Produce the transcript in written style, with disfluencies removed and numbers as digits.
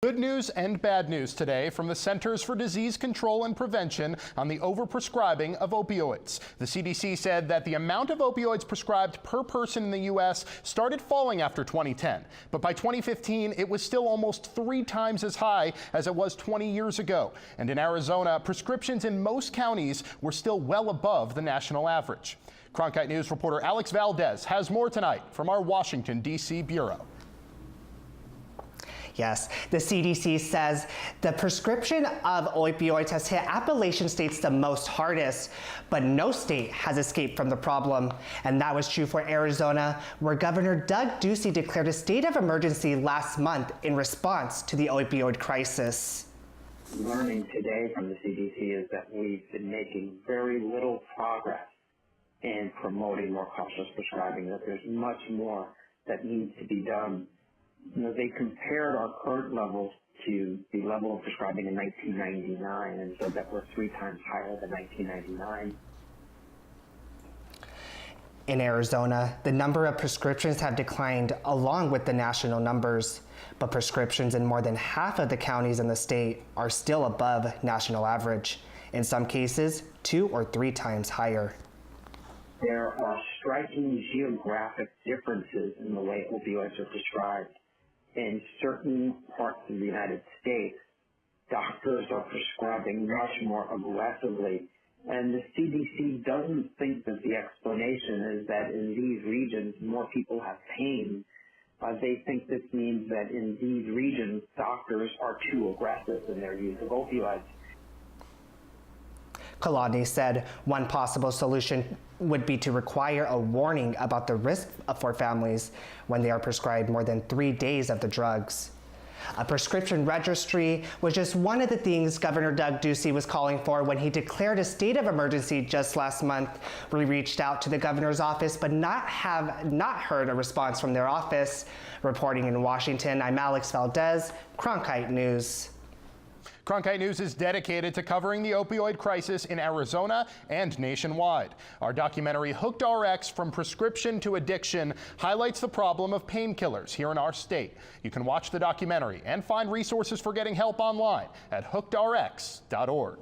Good news and bad news today from the Centers for Disease Control and Prevention on the overprescribing of opioids. The CDC said that the amount of opioids prescribed per person in the U.S. started falling after 2010. But by 2015, it was still almost 3 times as high as it was 20 years ago. And in Arizona, prescriptions in most counties were still well above the national average. Cronkite News reporter Alex Valdez has more tonight from our Washington, D.C. bureau. Yes, the CDC says the prescription of opioids has hit Appalachian states the most hardest, but no state has escaped from the problem. And that was true for Arizona, where Governor Doug Ducey declared a state of emergency last month in response to the opioid crisis. Learning today from the CDC is that we've been making very little progress in promoting more cautious prescribing, that there's much more that needs to be done. You know, they compared our current levels to the level of prescribing in 1999 and said that we're 3 times higher than 1999. In Arizona, the number of prescriptions have declined along with the national numbers, but prescriptions in more than half of the counties in the state are still above national average, in some cases 2 or 3 times higher. There are striking geographic differences in the way opioids are prescribed. In certain parts of the United States, doctors are prescribing much more aggressively, and the CDC doesn't think that the explanation is that in these regions more people have pain. They think this means that in these regions doctors are too aggressive in their use of opioids. Kalani said one possible solution would be to require a warning about the risk for families when they are prescribed more than 3 days of the drugs. A prescription registry was just one of the things Governor Doug Ducey was calling for when he declared a state of emergency just last month. We reached out to the governor's office but have not heard a response from their office. Reporting in Washington, I'm Alex Valdez, Cronkite News. Cronkite News is dedicated to covering the opioid crisis in Arizona and nationwide. Our documentary Hooked RX: From Prescription to Addiction highlights the problem of painkillers here in our state. You can watch the documentary and find resources for getting help online at hookedrx.org.